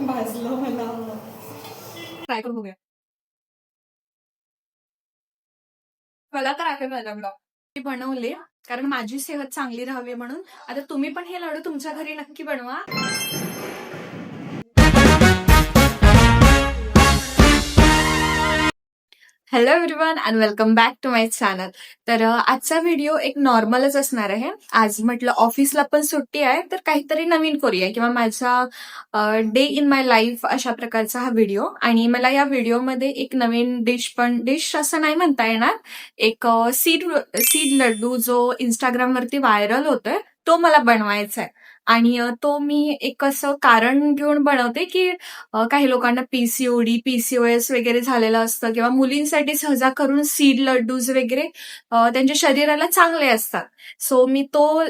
भाजलं मला. ट्राय करून बघूया. मला तर आहे माझ्याकडं. मी बनवले कारण माझी सेहत चांगली राहावी म्हणून. आता तुम्ही पण हे लाडू तुमच्या घरी नक्की बनवा. Hello everyone and welcome back to my channel. तर आजचा व्हिडिओ एक नॉर्मलच असणार आहे. आज म्हटलं ऑफिसला पण सुट्टी आहे तर काहीतरी नवीन करूया किंवा माझा डे इन माय लाईफ अशा प्रकारचा हा व्हिडिओ. आणि मला या व्हिडिओमध्ये एक नवीन डिश असं नाही म्हणता येणार, एक सीड लड्डू जो इंस्टाग्रामवरती व्हायरल होतोय तो मला बनवायचा आहे. आणि तो मी एक असं कारण घेऊन बनवते की काही लोकांना पीसीओडी, पीसीओएस वगैरे झालेलं असतं किंवा मुलींसाठी सहजा करून सीड लड्डूज वगैरे त्यांच्या शरीराला चांगले असतात. सो मी तो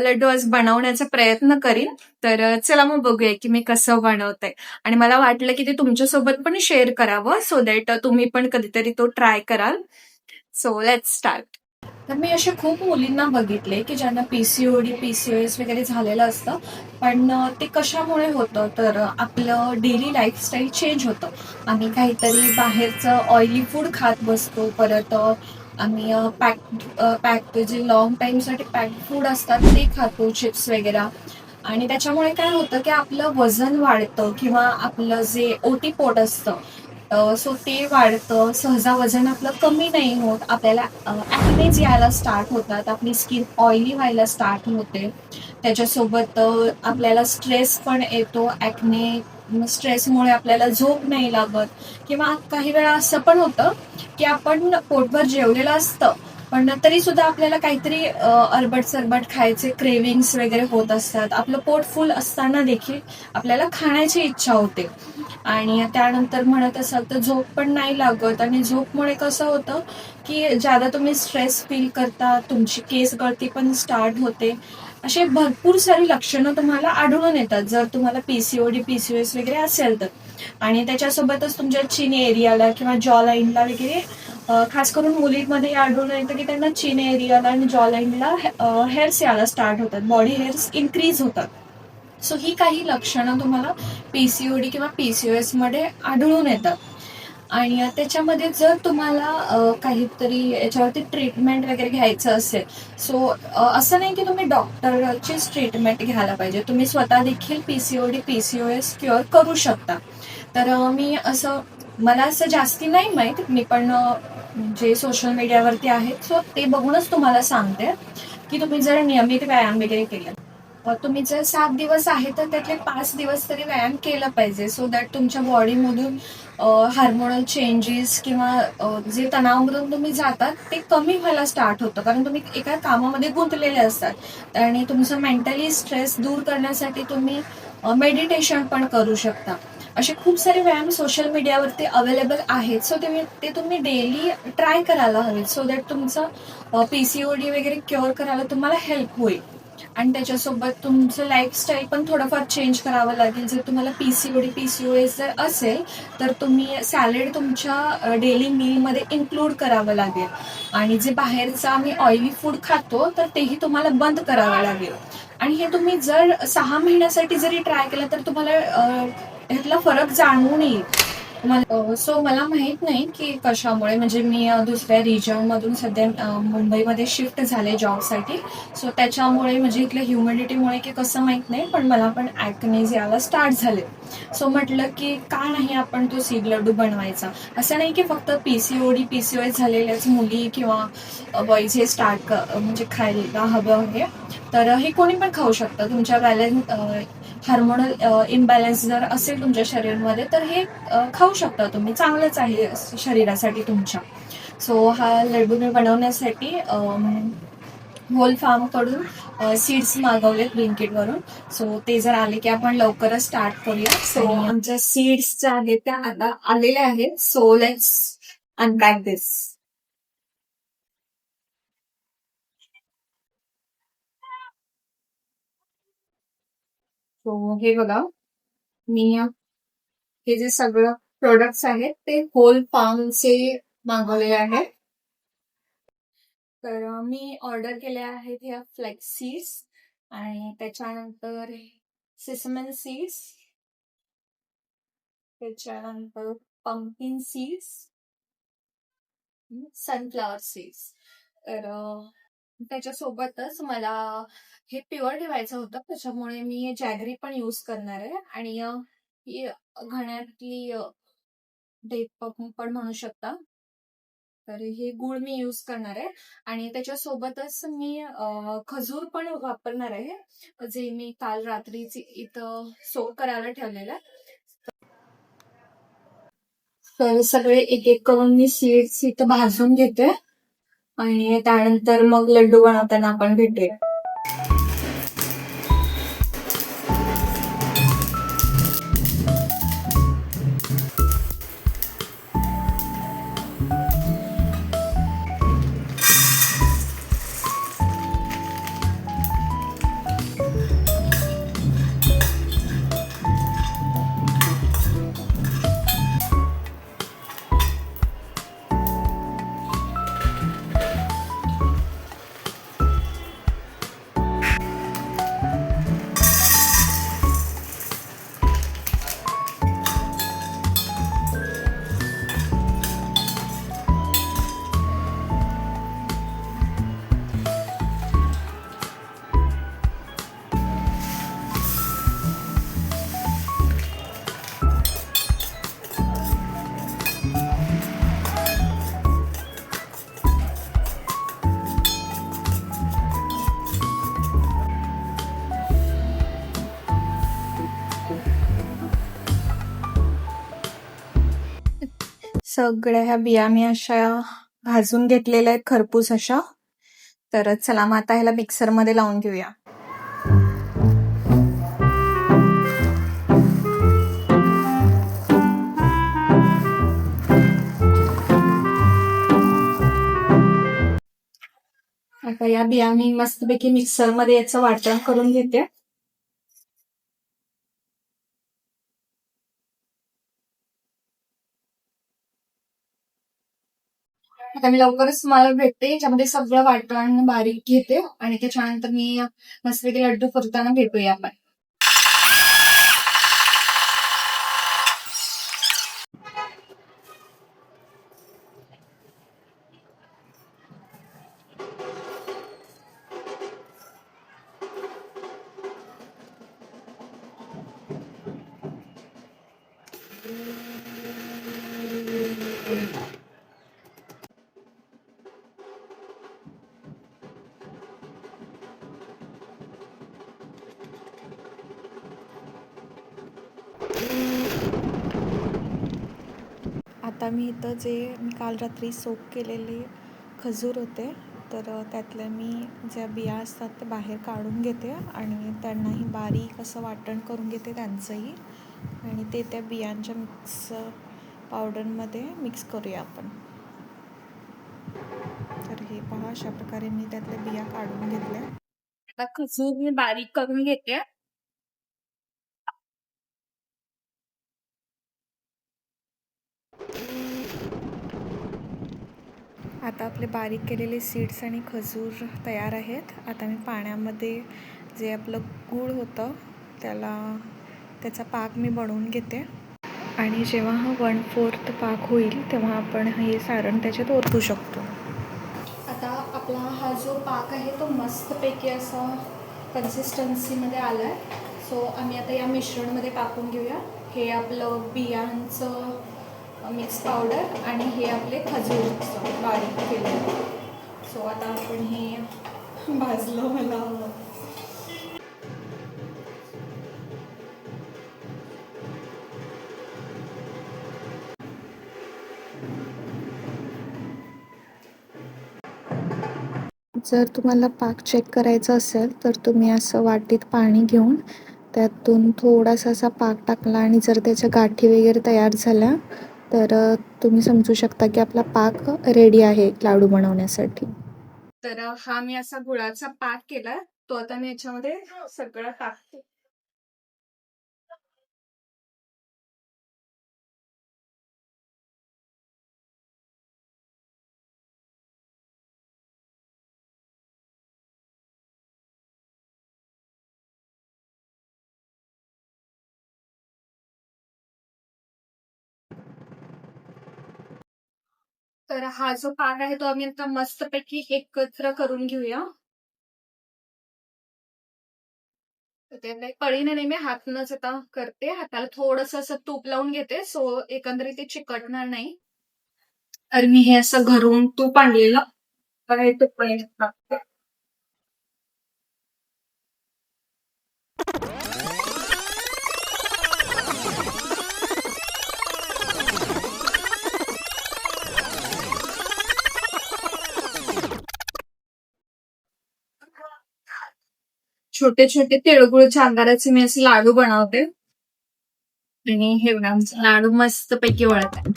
लड्डू आज बनवण्याचा प्रयत्न करीन. तर चला मग बघूया की मी कसं बनवते. आणि मला वाटलं की ते तुमच्यासोबत पण शेअर करावं सो दॅट तुम्ही पण कधीतरी तो ट्राय कराल. So let's start. तर मी असे खूप मुलींना बघितले की ज्यांना पीसीओडी, पीसीओएस वगैरे झालेलं असतं. पण ते कशामुळे होतं तर आपलं डेली लाईफस्टाईल चेंज होतं. आम्ही काहीतरी बाहेरचं ऑइली फूड खात बसतो. परत आम्ही पॅक जे लॉंग टाईमसाठी पॅक्ड फूड असतात ते खातो, चिप्स वगैरे. आणि त्याच्यामुळे काय होतं की आपलं वजन वाढतं किंवा आपलं जे ओटीपोट असतं सो ते वाढतं. सहजा वजन आपलं कमी नाही होत. आपल्याला ॲक्नेज यायला स्टार्ट होतात. आपली स्किन ऑइली व्हायला स्टार्ट होते. त्याच्यासोबत आपल्याला स्ट्रेस पण येतो. स्ट्रेसमुळे आपल्याला झोप नाही लागत. किंवा काही वेळा असं पण होतं की आपण पोटभर जेवलेलं असतं पण तरी सुद्धा आपल्याला काहीतरी अरबट सरबट खायचे क्रेविंग्स वगैरे होत असतात. आपलं पोट फुल असताना देखील आपल्याला खाण्याची इच्छा होते. आणि त्यानंतर म्हणत असाल तर झोप पण नाही लागत. आणि झोपमुळे कसं होतं की ज्यादा तुम्ही स्ट्रेस फील करता, तुमची केस गळती पण स्टार्ट होते. असे भरपूर सारी लक्षणं तुम्हाला आढळून येतात जर तुम्हाला पीसीओडी, पीसीओएस वगैरे असेल तर. आणि त्याच्यासोबतच तुमच्या चिन एरियाला किंवा जॉ लाईनला वगैरे खास करून मुलींमध्ये आढळून येतं की त्यांना चिन एरियाला आणि जॉ लाईनला हेअर्स यायला स्टार्ट होतात, बॉडी हेअर्स इन्क्रीज होतात. सो ही काही लक्षणं तुम्हाला पीसीओडी किंवा पीसीओएस मध्ये आढळून येतात. आणि त्याच्यामध्ये जर तुम्हाला काहीतरी याच्यावरती ट्रीटमेंट वगैरे घ्यायचं असेल सो असं नाही की तुम्ही डॉक्टरचीच ट्रीटमेंट घ्यायला पाहिजे. तुम्ही स्वतः देखील पीसीओडी, पीसीओएस क्युअर करू शकता. तर मी असं मला असं जास्ती नाही माहीत. मी पण जे सोशल मीडियावरती आहेत सो ते बघूनच तुम्हाला सांगते की तुम्ही जर नियमित व्यायाम वगैरे केला, तुम्ही जर 7 दिवस आहे तर त्यातले 5 दिवस तरी व्यायाम केला पाहिजे सो दॅट तुमच्या बॉडीमधून हार्मोनल चेंजेस किंवा जे तणावामधून तुम्ही जातात ते कमी व्हायला स्टार्ट होतं. कारण तुम्ही एका कामामध्ये गुंतलेले असतात आणि तुमचं मेंटली स्ट्रेस दूर करण्यासाठी तुम्ही मेडिटेशन पण करू शकता. असे खूप सारे व्यायाम सोशल मीडियावरती अवेलेबल आहेत सो ते तुम्ही डेली ट्राय करायला हवेत सो दॅट तुमचं पीसीओडी वगैरे क्युअर करायला तुम्हाला हेल्प होईल. आणि त्याच्यासोबत तुमचं लाईफस्टाईल पण थोडंफार चेंज करावं लागेल. जर तुम्हाला पीसीओडी, पीसीओएस जर असेल तर तुम्ही सॅलड तुमच्या डेली मीलमध्ये इन्क्लूड करावं लागेल. आणि जे बाहेरचं आम्ही ऑइली फूड खातो तर तेही तुम्हाला बंद करावं लागेल. आणि हे तुम्ही जर 6 महिन्यासाठी जरी ट्राय केलं तर तुम्हाला ह्यातला फरक जाणवून येईल. सो मला माहित नाही की कशामुळे, म्हणजे मी दुसऱ्या रिजनमधून सध्या मुंबईमध्ये शिफ्ट झाले जॉबसाठी. सो त्याच्यामुळे म्हणजे इथल्या ह्युमिडिटीमुळे की कसं माहित नाही पण मला पण ॲक्नेज यायला स्टार्ट झाले. सो म्हटलं की का नाही आपण तो सीड लड्डू बनवायचा. असं नाही की फक्त पीसीओडी, पीसीओएस झालेल्याच मुली किंवा बॉईज हे म्हणजे खायला हवं आहे. तर हे कोणी पण खाऊ शकतं. तुमच्या हार्मोनल इम्बॅलन्स जर असेल तुमच्या शरीरामध्ये तर हे खाऊ शकता तुम्ही. चांगलंच आहे शरीरासाठी तुमच्या. सो हा लड्डू मी बनवण्यासाठी होल फार्म कडून सीड्स मागवले ब्लिंकिटवरून. सो ते जर आले की आपण लवकरच स्टार्ट करूया. सो आमच्या सीड्स ज्या आहेत त्या आता आलेल्या आहेत. So let's unpack this. So हे बघा, मी हे जे सगळं प्रोडक्ट्स आहेत ते होल फार्मचे मागवलेले आहेत. तर मी ऑर्डर केल्या आहेत ह्या फ्लेक्स सीड्स आणि त्याच्यानंतर सिसमन सीड्स, त्याच्यानंतर पंपकिन सीड्स, सनफ्लॉवर सीड्स. तर त्याच्यासोबतच मला हे प्युअर ठेवायचं होतं, त्याच्यामुळे मी जॅगरी पण यूज करणार आहे. आणि ही घाण्यातली डेट पण म्हणू शकता. तर हे गुळ मी यूज करणार आहे. आणि त्याच्यासोबतच मी खजूर पण वापरणार आहे, जे मी काल रात्रीच इथं सोक करायला ठेवलेलं आहे. तर सगळे एक एक करून मी सीड्स इथं भाजून घेते आणि त्यानंतर मग लड्डू बनवताना आपण भेटूया. सगळ्या ह्या बिया मी अशा भाजून घेतलेल्या आहेत खरपूस अशा. तर चला मग आता ह्याला मिक्सरमध्ये लावून घेऊया. आता या बिया मी मस्तपैकी मिक्सरमध्ये याचं वाटण करून घेते. आता मी लवकरच तुम्हाला भेटते, ज्यामध्ये सगळं वाटण बारीक घेते आणि त्याच्यानंतर मी मस्तपैकी लड्डू करताना भेटूया आपण. आता मी इथं जे मी काल रात्री सोक केलेले खजूर होते, तर त्यातल्या मी ज्या बिया असतात ते बाहेर काढून घेते आणि त्यांनाही बारीक असं वाटण करून घेते त्यांचंही, आणि ते त्या बियांच्या मिक्स पावडरमध्ये मिक्स करूया आपण. तर हे पहा, अशा प्रकारे मी त्यातल्या बिया काढून घेतल्या. आता खजूर मी बारीक करून घेते. आता आपले बारीक केलेले सीड्स आणि खजूर तयार आहेत. आता मी पाण्यामध्ये जे आपलं गूळ होतं त्याचा पाक मी बनवून घेते, आणि जेव्हा हा 1/4 पाक होईल तेव्हा आपण हे सारण त्याच्यात ओतू शकतो. आता आपला हा जो पाक आहे तो मस्तपैकी असा कन्सिस्टन्सीमध्ये आला आहे. सो आम्ही आता या मिश्रणमध्ये टाकून घेऊया. हे आपलं बियांचं मिक्स पावडर आणि हे आपले खजूर बारीक केलेलं. सो आता आपण हे भाजलं मला जर तुम्हाला पाक चेक करायचा असेल तर तुम्ही असं वाटीत पाणी घेऊन त्यातून थोडासा असा पाक टाकला आणि जर त्याच्या गाठी वगैरे तयार झाल्या तर तुम्ही समजू शकता की आपला पाक रेडी आहे लाडू बनवण्यासाठी. तर हा मी असा गुळाचा पाक केला, तो आता मी याच्यामध्ये सगळं टाकते. तर हा जो पाक आहे तो आम्ही आता मस्तपैकी एकत्र करून घेऊया. तर ते नाही पळीने नाही मी हातनच आता करते. हाताला थोडंसं असं तूप लावून घेते. सो एकंदरीत ते चिकटणार नाही. तर मी हे असं घरून तूप आणलेलं तर हे तूप पळीने टाकते. छोटे छोटे तिळगुळच्या आकाराचे मी असे लाडू बनवते. आणि हे बघा आमचे लाडू मस्तपैकी वळत आहे.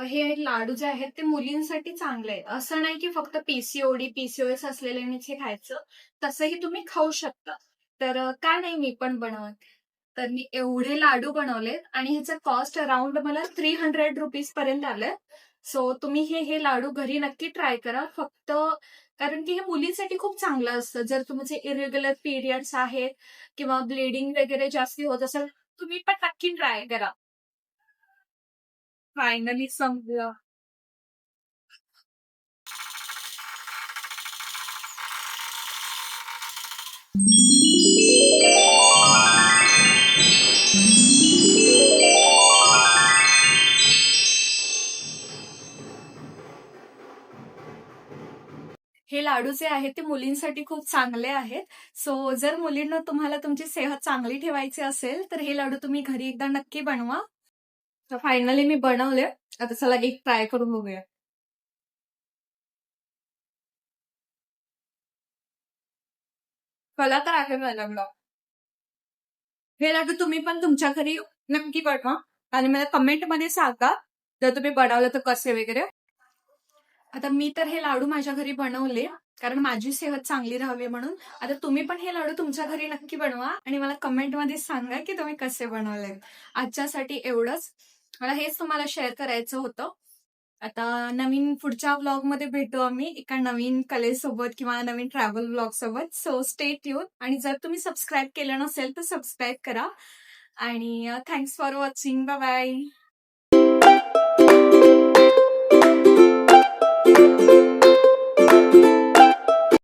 हे लाडू जे आहेत ते मुलींसाठी चांगले आहेत. असं नाही की फक्त पीसीओडी, पीसीओएस असलेल्यांनीच हे खायचं. तसंही तुम्ही खाऊ शकता. तर का नाही मी पण बनवत. तर मी एवढे लाडू बनवलेत आणि ह्याचं कॉस्ट अराउंड मला ₹300 पर्यंत आलंय. सो तुम्ही हे हे लाडू घरी नक्की ट्राय करा. फक्त कारण की हे मुलींसाठी खूप चांगलं असतं. जर तुमचे इरेग्युलर पिरियड्स आहेत किंवा ब्लिडिंग वगैरे जास्ती होत असेल, तुम्ही पण नक्की ट्राय करा. फायनली संपलं. हे लाडू जे आहेत ते मुलींसाठी खूप चांगले आहेत. सो जर मुलींना तुम्हाला तुमची सेहत चांगली ठेवायची असेल, तर हे लाडू तुम्ही घरी एकदा नक्की बनवा. तर फायनली मी बनवले. आता चला एक ट्राय करून बघूया. कला तर आहे बनवलं. हे लाडू तुम्ही पण तुमच्या घरी नक्की बनवा आणि मला कमेंटमध्ये सांगा, जर तुम्ही बनवलं तर कसे वगैरे. आता मी तर हे लाडू माझ्या घरी बनवले, कारण माझी सेहत चांगली राहावी म्हणून. आता तुम्ही पण हे लाडू तुमच्या घरी नक्की बनवा आणि मला कमेंटमध्ये सांगा की तुम्ही कसे बनवले. आजच्यासाठी एवढंच. मला हेच तुम्हाला शेअर करायचं होतं. आता नवीन पुढच्या व्लॉगमध्ये भेटू आम्ही एका नवीन कलेसोबत किंवा नवीन ट्रॅव्हल व्लॉगसोबत. सो स्टे ट्यून आणि जर तुम्ही सबस्क्राईब केलं नसेल तर सबस्क्राईब करा. आणि thanks for watching. Bye bye.